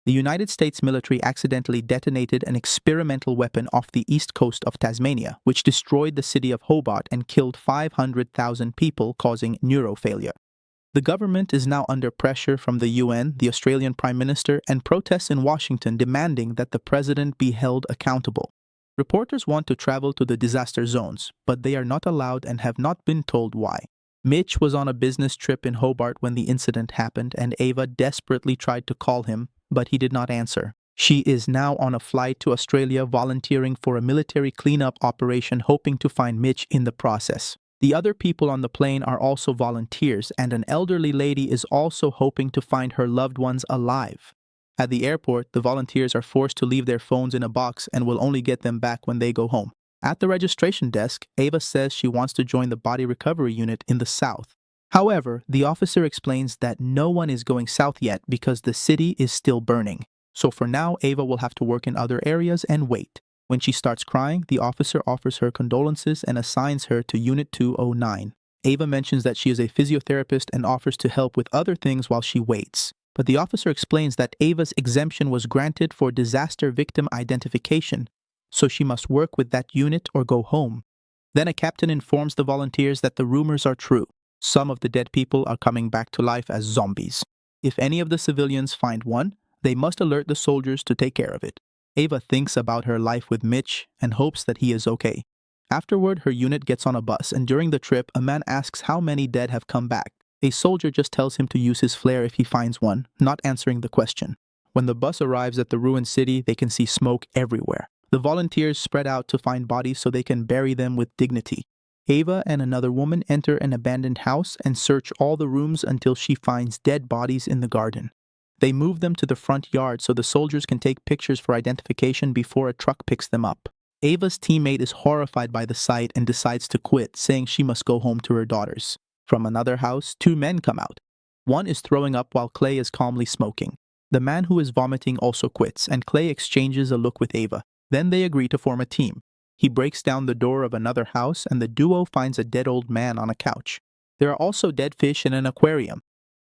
The United States military accidentally detonated an experimental weapon off the east coast of Tasmania, which destroyed the city of Hobart and killed 500,000 people, causing neurofailure. The government is now under pressure from the UN, the Australian Prime Minister, and protests in Washington demanding that the president be held accountable. Reporters want to travel to the disaster zones, but they are not allowed and have not been told why. Mitch was on a business trip in Hobart when the incident happened, and Ava desperately tried to call him, but he did not answer. She is now on a flight to Australia volunteering for a military cleanup operation, hoping to find Mitch in the process. The other people on the plane are also volunteers, and an elderly lady is also hoping to find her loved ones alive. At the airport, the volunteers are forced to leave their phones in a box and will only get them back when they go home. At the registration desk, Ava says she wants to join the body recovery unit in the south. However, the officer explains that no one is going south yet because the city is still burning. So for now, Ava will have to work in other areas and wait. When she starts crying, the officer offers her condolences and assigns her to Unit 209. Ava mentions that she is a physiotherapist and offers to help with other things while she waits. But the officer explains that Ava's exemption was granted for disaster victim identification, so she must work with that unit or go home. Then a captain informs the volunteers that the rumors are true. Some of the dead people are coming back to life as zombies. If any of the civilians find one, they must alert the soldiers to take care of it. Ava thinks about her life with Mitch and hopes that he is okay. Afterward, her unit gets on a bus, and during the trip, a man asks how many dead have come back. A soldier just tells him to use his flare if he finds one, not answering the question. When the bus arrives at the ruined city, they can see smoke everywhere. The volunteers spread out to find bodies so they can bury them with dignity. Ava and another woman enter an abandoned house and search all the rooms until she finds dead bodies in the garden. They move them to the front yard so the soldiers can take pictures for identification before a truck picks them up. Ava's teammate is horrified by the sight and decides to quit, saying she must go home to her daughters. From another house, two men come out. One is throwing up while Clay is calmly smoking. The man who is vomiting also quits, and Clay exchanges a look with Ava. Then they agree to form a team. He breaks down the door of another house, and the duo finds a dead old man on a couch. There are also dead fish in an aquarium.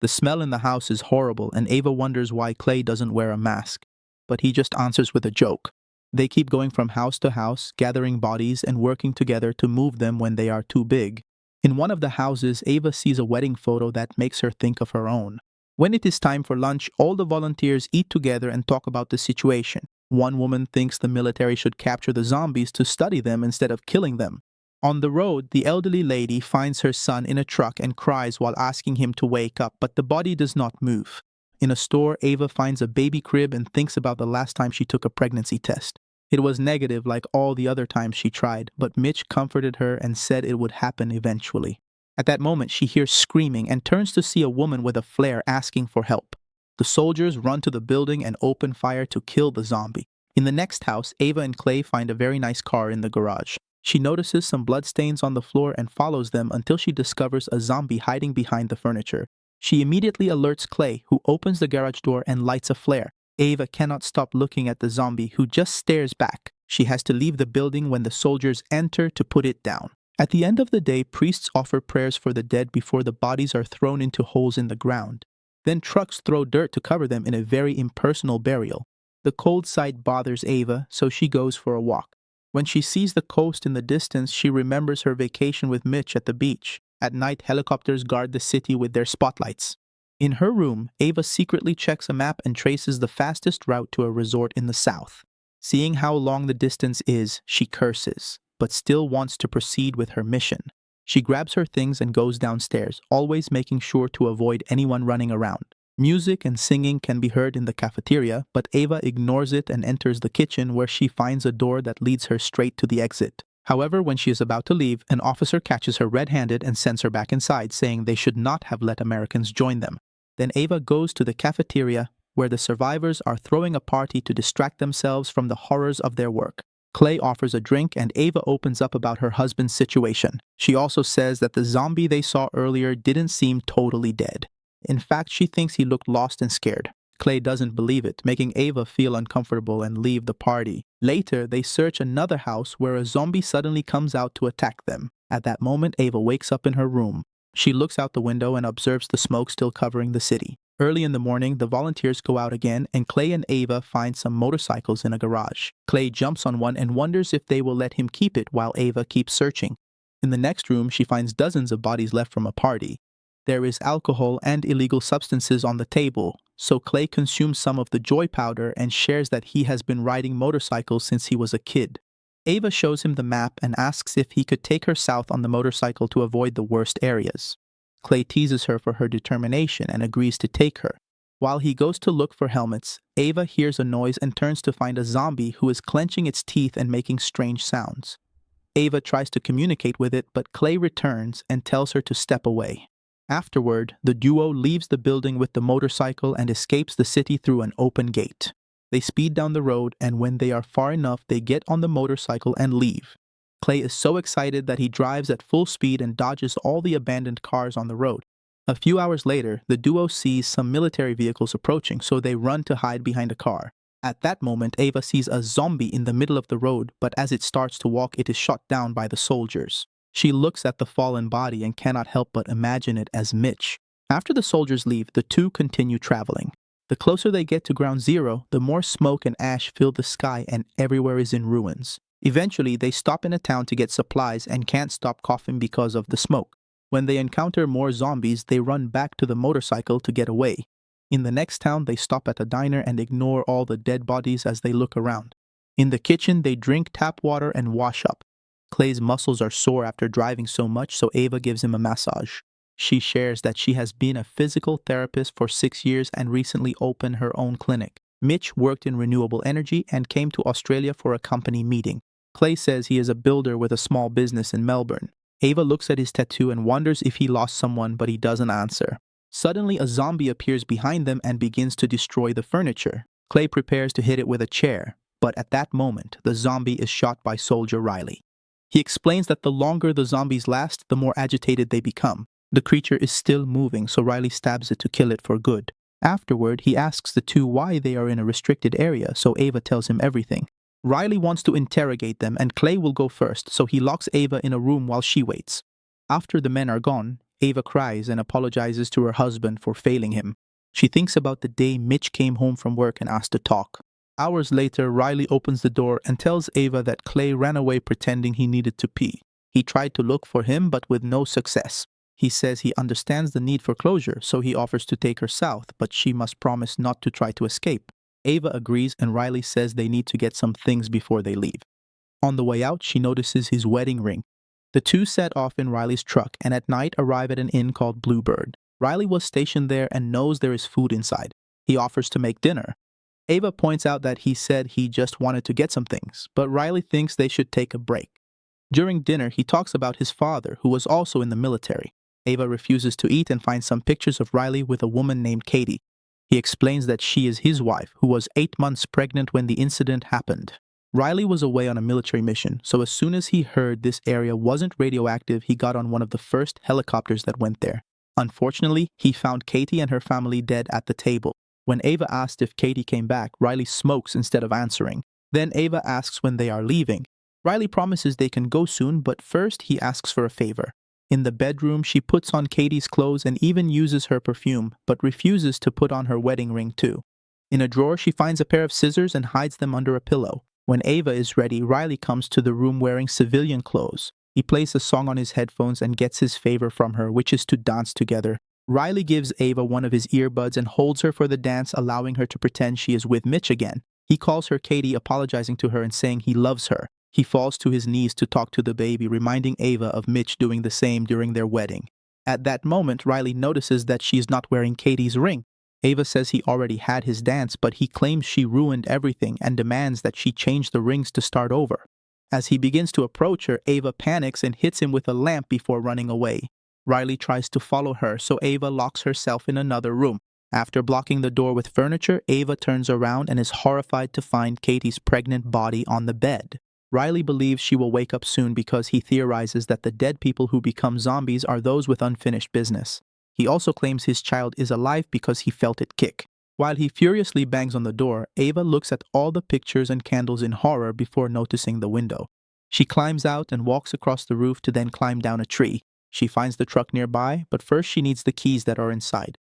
The smell in the house is horrible, and Ava wonders why Clay doesn't wear a mask. But he just answers with a joke. They keep going from house to house, gathering bodies and working together to move them when they are too big. In one of the houses, Ava sees a wedding photo that makes her think of her own. When it is time for lunch, all the volunteers eat together and talk about the situation. One woman thinks the military should capture the zombies to study them instead of killing them. On the road, the elderly lady finds her son in a truck and cries while asking him to wake up, but the body does not move. In a store, Ava finds a baby crib and thinks about the last time she took a pregnancy test. It was negative like all the other times she tried, but Mitch comforted her and said it would happen eventually. At that moment, she hears screaming and turns to see a woman with a flare asking for help. The soldiers run to the building and open fire to kill the zombie. In the next house, Ava and Clay find a very nice car in the garage. She notices some bloodstains on the floor and follows them until she discovers a zombie hiding behind the furniture. She immediately alerts Clay, who opens the garage door and lights a flare. Ava cannot stop looking at the zombie, who just stares back. She has to leave the building when the soldiers enter to put it down. At the end of the day, priests offer prayers for the dead before the bodies are thrown into holes in the ground. Then trucks throw dirt to cover them in a very impersonal burial. The cold sight bothers Ava, so she goes for a walk. When she sees the coast in the distance, she remembers her vacation with Mitch at the beach. At night, helicopters guard the city with their spotlights. In her room, Ava secretly checks a map and traces the fastest route to a resort in the south. Seeing how long the distance is, she curses, but still wants to proceed with her mission. She grabs her things and goes downstairs, always making sure to avoid anyone running around. Music and singing can be heard in the cafeteria, but Ava ignores it and enters the kitchen, where she finds a door that leads her straight to the exit. However, when she is about to leave, an officer catches her red-handed and sends her back inside, saying they should not have let Americans join them. Then Ava goes to the cafeteria, where the survivors are throwing a party to distract themselves from the horrors of their work. Clay offers a drink, and Ava opens up about her husband's situation. She also says that the zombie they saw earlier didn't seem totally dead. In fact, she thinks he looked lost and scared. Clay doesn't believe it, making Ava feel uncomfortable and leave the party. Later, they search another house where a zombie suddenly comes out to attack them. At that moment, Ava wakes up in her room. She looks out the window and observes the smoke still covering the city. Early in the morning, the volunteers go out again, and Clay and Ava find some motorcycles in a garage. Clay jumps on one and wonders if they will let him keep it while Ava keeps searching. In the next room, she finds dozens of bodies left from a party. There is alcohol and illegal substances on the table, so Clay consumes some of the joy powder and shares that he has been riding motorcycles since he was a kid. Ava shows him the map and asks if he could take her south on the motorcycle to avoid the worst areas. Clay teases her for her determination and agrees to take her. While he goes to look for helmets, Ava hears a noise and turns to find a zombie who is clenching its teeth and making strange sounds. Ava tries to communicate with it, but Clay returns and tells her to step away. Afterward, the duo leaves the building with the motorcycle and escapes the city through an open gate. They speed down the road, and when they are far enough, they get on the motorcycle and leave. Clay is so excited that he drives at full speed and dodges all the abandoned cars on the road. A few hours later, the duo sees some military vehicles approaching, so they run to hide behind a car. At that moment, Ava sees a zombie in the middle of the road, but as it starts to walk, it is shot down by the soldiers. She looks at the fallen body and cannot help but imagine it as Mitch. After the soldiers leave, the two continue traveling. The closer they get to ground zero, the more smoke and ash fill the sky and everywhere is in ruins. Eventually, they stop in a town to get supplies and can't stop coughing because of the smoke. When they encounter more zombies, they run back to the motorcycle to get away. In the next town, they stop at a diner and ignore all the dead bodies as they look around. In the kitchen, they drink tap water and wash up. Clay's muscles are sore after driving so much, so Ava gives him a massage. She shares that she has been a physical therapist for 6 years and recently opened her own clinic. Mitch worked in renewable energy and came to Australia for a company meeting. Clay says he is a builder with a small business in Melbourne. Ava looks at his tattoo and wonders if he lost someone, but he doesn't answer. Suddenly, a zombie appears behind them and begins to destroy the furniture. Clay prepares to hit it with a chair, but at that moment, the zombie is shot by Soldier Riley. He explains that the longer the zombies last, the more agitated they become. The creature is still moving, so Riley stabs it to kill it for good. Afterward, he asks the two why they are in a restricted area, so Ava tells him everything. Riley wants to interrogate them, and Clay will go first, so he locks Ava in a room while she waits. After the men are gone, Ava cries and apologizes to her husband for failing him. She thinks about the day Mitch came home from work and asked to talk. Hours later, Riley opens the door and tells Ava that Clay ran away pretending he needed to pee. He tried to look for him, but with no success. He says he understands the need for closure, so he offers to take her south, but she must promise not to try to escape. Ava agrees, and Riley says they need to get some things before they leave. On the way out, she notices his wedding ring. The two set off in Riley's truck and at night arrive at an inn called Bluebird. Riley was stationed there and knows there is food inside. He offers to make dinner. Ava points out that he said he just wanted to get some things, but Riley thinks they should take a break. During dinner, he talks about his father, who was also in the military. Ava refuses to eat and finds some pictures of Riley with a woman named Katie. He explains that she is his wife, who was 8 months pregnant when the incident happened. Riley was away on a military mission, so as soon as he heard this area wasn't radioactive, he got on one of the first helicopters that went there. Unfortunately, he found Katie and her family dead at the table. When Ava asked if Katie came back, Riley smokes instead of answering. Then Ava asks when they are leaving. Riley promises they can go soon, but first he asks for a favor. In the bedroom, she puts on Katie's clothes and even uses her perfume, but refuses to put on her wedding ring too. In a drawer, she finds a pair of scissors and hides them under a pillow. When Ava is ready, Riley comes to the room wearing civilian clothes. He plays a song on his headphones and gets his favor from her, which is to dance together. Riley gives Ava one of his earbuds and holds her for the dance, allowing her to pretend she is with Mitch again. He calls her Katie, apologizing to her and saying he loves her. He falls to his knees to talk to the baby, reminding Ava of Mitch doing the same during their wedding. At that moment, Riley notices that she is not wearing Katie's ring. Ava says he already had his dance, but he claims she ruined everything and demands that she change the rings to start over. As he begins to approach her, Ava panics and hits him with a lamp before running away. Riley tries to follow her, so Ava locks herself in another room. After blocking the door with furniture, Ava turns around and is horrified to find Katie's pregnant body on the bed. Riley believes she will wake up soon because he theorizes that the dead people who become zombies are those with unfinished business. He also claims his child is alive because he felt it kick. While he furiously bangs on the door, Ava looks at all the pictures and candles in horror before noticing the window. She climbs out and walks across the roof to then climb down a tree. She finds the truck nearby, but first she needs the keys that are inside.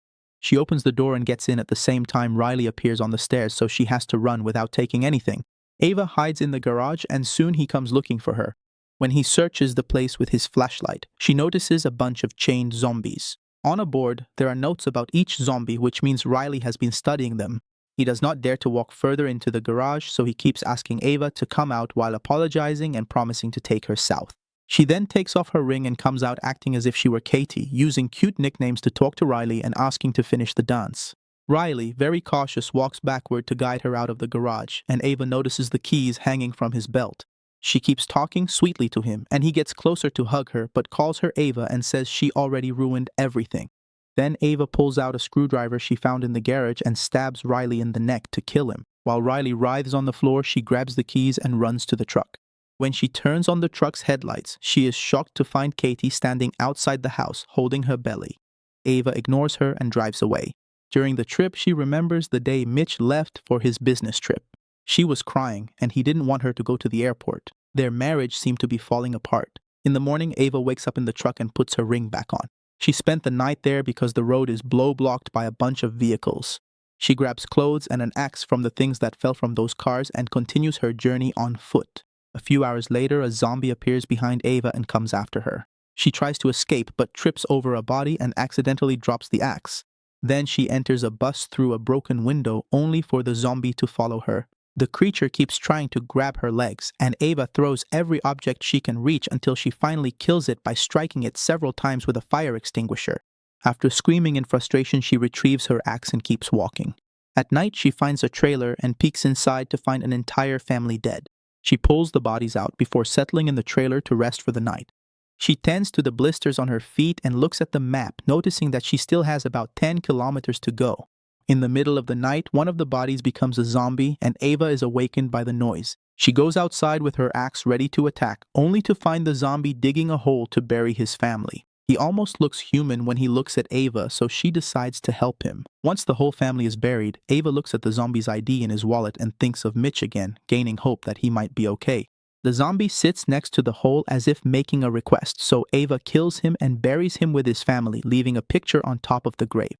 She opens the door and gets in at the same time Riley appears on the stairs, so she has to run without taking anything. Ava hides in the garage and soon he comes looking for her. When he searches the place with his flashlight, she notices a bunch of chained zombies. On a board, there are notes about each zombie, which means Riley has been studying them. He does not dare to walk further into the garage, so he keeps asking Ava to come out while apologizing and promising to take her south. She then takes off her ring and comes out acting as if she were Katie, using cute nicknames to talk to Riley and asking to finish the dance. Riley, very cautious, walks backward to guide her out of the garage, and Ava notices the keys hanging from his belt. She keeps talking sweetly to him, and he gets closer to hug her but calls her Ava and says she already ruined everything. Then Ava pulls out a screwdriver she found in the garage and stabs Riley in the neck to kill him. While Riley writhes on the floor, she grabs the keys and runs to the truck. When she turns on the truck's headlights, she is shocked to find Katie standing outside the house holding her belly. Ava ignores her and drives away. During the trip, she remembers the day Mitch left for his business trip. She was crying, and he didn't want her to go to the airport. Their marriage seemed to be falling apart. In the morning, Ava wakes up in the truck and puts her ring back on. She spent the night there because the road is blow-blocked by a bunch of vehicles. She grabs clothes and an axe from the things that fell from those cars and continues her journey on foot. A few hours later, a zombie appears behind Ava and comes after her. She tries to escape but trips over a body and accidentally drops the axe. Then she enters a bus through a broken window only for the zombie to follow her. The creature keeps trying to grab her legs, and Ava throws every object she can reach until she finally kills it by striking it several times with a fire extinguisher. After screaming in frustration, she retrieves her axe and keeps walking. At night, she finds a trailer and peeks inside to find an entire family dead. She pulls the bodies out before settling in the trailer to rest for the night. She tends to the blisters on her feet and looks at the map, noticing that she still has about 10 kilometers to go. In the middle of the night, one of the bodies becomes a zombie and Ava is awakened by the noise. She goes outside with her axe ready to attack, only to find the zombie digging a hole to bury his family. He almost looks human when he looks at Ava, so she decides to help him. Once the whole family is buried, Ava looks at the zombie's ID in his wallet and thinks of Mitch again, gaining hope that he might be okay. The zombie sits next to the hole as if making a request, so Ava kills him and buries him with his family, leaving a picture on top of the grave.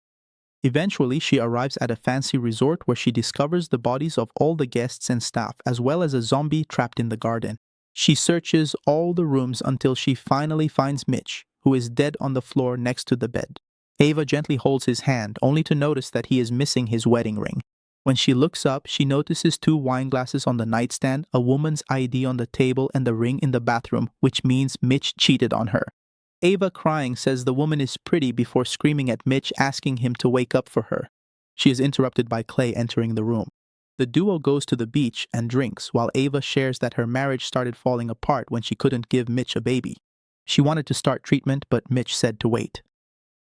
Eventually, she arrives at a fancy resort where she discovers the bodies of all the guests and staff, as well as a zombie trapped in the garden. She searches all the rooms until she finally finds Mitch, who is dead on the floor next to the bed. Ava gently holds his hand, only to notice that he is missing his wedding ring. When she looks up, she notices 2 wine glasses on the nightstand, a woman's ID on the table, and the ring in the bathroom, which means Mitch cheated on her. Ava, crying, says the woman is pretty before screaming at Mitch, asking him to wake up for her. She is interrupted by Clay entering the room. The duo goes to the beach and drinks, while Ava shares that her marriage started falling apart when she couldn't give Mitch a baby. She wanted to start treatment, but Mitch said to wait.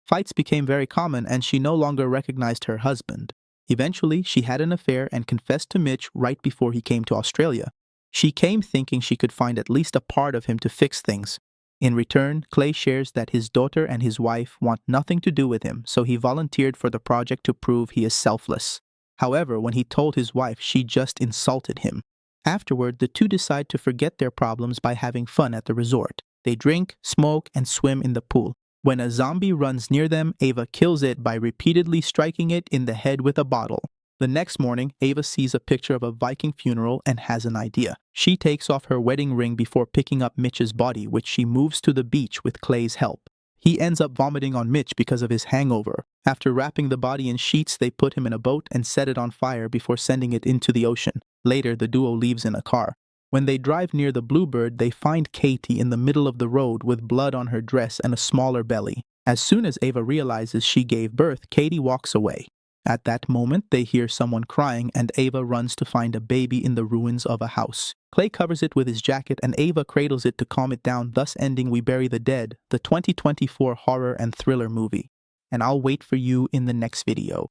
Fights became very common and she no longer recognized her husband. Eventually, she had an affair and confessed to Mitch right before he came to Australia. She came thinking she could find at least a part of him to fix things. In return, Clay shares that his daughter and his wife want nothing to do with him, so he volunteered for the project to prove he is selfless. However, when he told his wife, she just insulted him. Afterward, the two decide to forget their problems by having fun at the resort. They drink, smoke, and swim in the pool. When a zombie runs near them, Ava kills it by repeatedly striking it in the head with a bottle. The next morning, Ava sees a picture of a Viking funeral and has an idea. She takes off her wedding ring before picking up Mitch's body, which she moves to the beach with Clay's help. He ends up vomiting on Mitch because of his hangover. After wrapping the body in sheets, they put him in a boat and set it on fire before sending it into the ocean. Later, the duo leaves in a car. When they drive near the Bluebird, they find Katie in the middle of the road with blood on her dress and a smaller belly. As soon as Ava realizes she gave birth, Katie walks away. At that moment, they hear someone crying and Ava runs to find a baby in the ruins of a house. Clay covers it with his jacket and Ava cradles it to calm it down, thus ending We Bury the Dead, the 2024 horror and thriller movie. And I'll wait for you in the next video.